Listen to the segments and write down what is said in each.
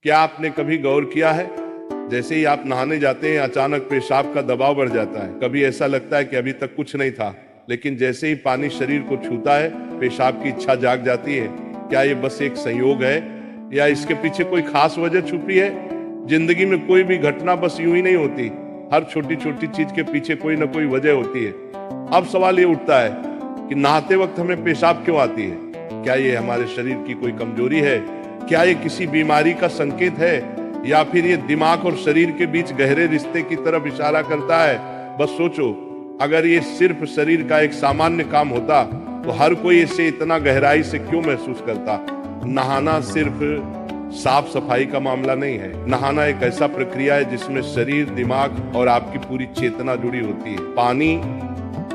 क्या आपने कभी गौर किया है, जैसे ही आप नहाने जाते हैं अचानक पेशाब का दबाव बढ़ जाता है। कभी ऐसा लगता है कि अभी तक कुछ नहीं था, लेकिन जैसे ही पानी शरीर को छूता है पेशाब की इच्छा जाग जाती है। क्या ये बस एक संयोग है या इसके पीछे कोई खास वजह छुपी है? जिंदगी में कोई भी घटना बस यूं ही नहीं होती, हर छोटी छोटी चीज के पीछे कोई ना कोई वजह होती है। अब सवाल ये उठता है कि नहाते वक्त हमें पेशाब क्यों आती है? क्या ये हमारे शरीर की कोई कमजोरी है? क्या ये किसी बीमारी का संकेत है, या फिर ये दिमाग और शरीर के बीच गहरे रिश्ते की तरफ इशारा करता है? बस सोचो, अगर ये सिर्फ शरीर का एक सामान्य काम होता तो हर कोई इसे इतना गहराई से क्यों महसूस करता? नहाना सिर्फ साफ सफाई का मामला नहीं है। नहाना एक ऐसा प्रक्रिया है जिसमें शरीर, दिमाग और आपकी पूरी चेतना जुड़ी होती है। पानी,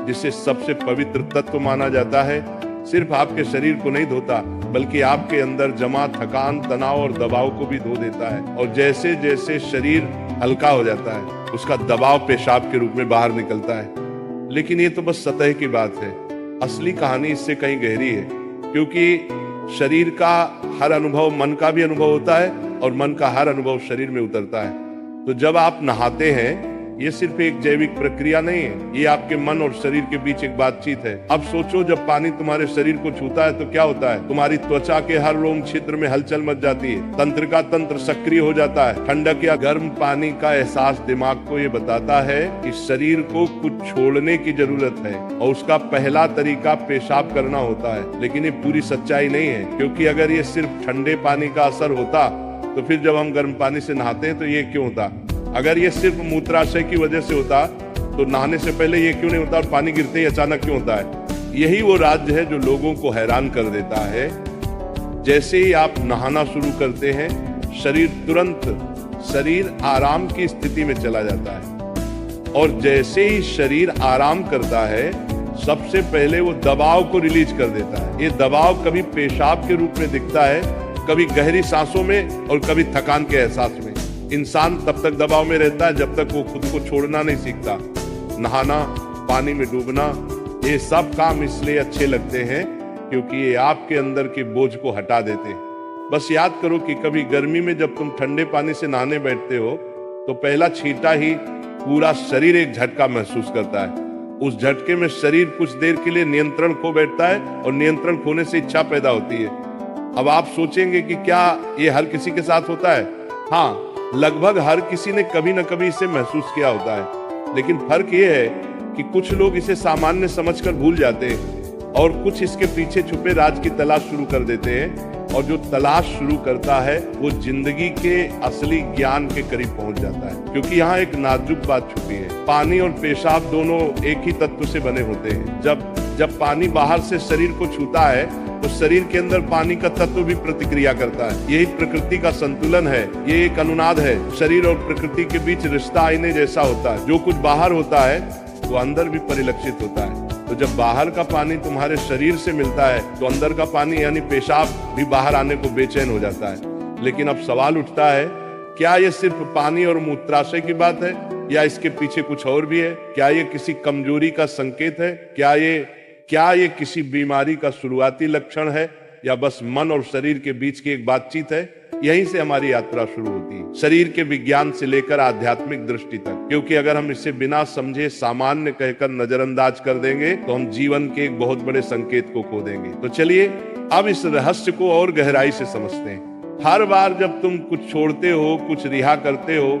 जिसे सबसे पवित्र तत्व माना जाता है, सिर्फ आपके शरीर को नहीं धोता बल्कि आपके अंदर जमा थकान, तनाव और दबाव को भी धो देता है। और जैसे जैसे शरीर हल्का हो जाता है उसका दबाव पेशाब के रूप में बाहर निकलता है। लेकिन ये तो बस सतह की बात है, असली कहानी इससे कहीं गहरी है। क्योंकि शरीर का हर अनुभव मन का भी अनुभव होता है और मन का हर अनुभव शरीर में उतरता है। तो जब आप नहाते हैं ये सिर्फ एक जैविक प्रक्रिया नहीं है, ये आपके मन और शरीर के बीच एक बातचीत है। अब सोचो, जब पानी तुम्हारे शरीर को छूता है तो क्या होता है? तुम्हारी त्वचा के हर रोम छिद्र में हलचल मच जाती है, तंत्र का तंत्र सक्रिय हो जाता है। ठंडक या गर्म पानी का एहसास दिमाग को ये बताता है कि शरीर को कुछ छोड़ने की जरूरत है और उसका पहला तरीका पेशाब करना होता है। लेकिन ये पूरी सच्चाई नहीं है, क्योंकि अगर ये सिर्फ ठंडे पानी का असर होता तो फिर जब हम गर्म पानी से नहाते हैं तो ये क्यों होता? अगर ये सिर्फ मूत्राशय की वजह से होता तो नहाने से पहले ये क्यों नहीं होता और पानी गिरते ही अचानक क्यों होता है? यही वो राज्य है जो लोगों को हैरान कर देता है। जैसे ही आप नहाना शुरू करते हैं शरीर आराम की स्थिति में चला जाता है, और जैसे ही शरीर आराम करता है सबसे पहले वो दबाव को रिलीज कर देता है। ये दबाव कभी पेशाब के रूप में दिखता है, कभी गहरी सांसों में और कभी थकान के एहसास में। इंसान तब तक दबाव में रहता है जब तक वो खुद को छोड़ना नहीं सीखता। नहाना, पानी में डूबना, ये सब काम इसलिए अच्छे लगते हैं क्योंकि ये आपके अंदर के बोझ को हटा देते हैं। बस याद करो कि कभी गर्मी में जब तुम ठंडे पानी से नहाने बैठते हो तो पहला छींटा ही पूरा शरीर एक झटका महसूस करता है। उस झटके में शरीर कुछ देर के लिए नियंत्रण खो बैठता है और नियंत्रण खोने से इच्छा पैदा होती है। अब आप सोचेंगे कि क्या ये हर किसी के साथ होता है? हाँ, लगभग हर किसी ने कभी न कभी इसे महसूस किया होता है। लेकिन फर्क ये है कि कुछ लोग इसे सामान्य समझकर भूल जाते हैं और कुछ इसके पीछे छुपे राज की तलाश शुरू कर देते हैं। और जो तलाश शुरू करता है वो जिंदगी के असली ज्ञान के करीब पहुंच जाता है। क्योंकि यहाँ एक नाजुक बात छुपी है, पानी और पेशाब दोनों एक ही तत्व से बने होते हैं। जब पानी बाहर से शरीर को छूता है तो शरीर के अंदर पानी का तत्व भी प्रतिक्रिया करता है। यही प्रकृति का संतुलन है, ये एक अनुनाद है। शरीर और प्रकृति के बीच रिश्ता आईने जैसा होता है, जो कुछ बाहर होता है वो अंदर भी परिलक्षित होता है। तो जब बाहर का पानी तुम्हारे शरीर से मिलता है तो अंदर का पानी यानी पेशाब भी बाहर आने को बेचैन हो जाता है। लेकिन अब सवाल उठता है, क्या ये सिर्फ पानी और मूत्राशय की बात है या इसके पीछे कुछ और भी है? क्या ये किसी कमजोरी का संकेत है? क्या ये किसी बीमारी का शुरुआती लक्षण है, या बस मन और शरीर के बीच की एक बातचीत है? यहीं से हमारी यात्रा शुरू होती है, शरीर के विज्ञान से लेकर आध्यात्मिक दृष्टि तक। क्योंकि अगर हम इसे बिना समझे सामान्य कहकर नजरअंदाज कर देंगे तो हम जीवन के एक बहुत बड़े संकेत को खो देंगे। तो चलिए अब इस रहस्य को और गहराई से समझते हैं। हर बार जब तुम कुछ छोड़ते हो, कुछ रिहा करते हो,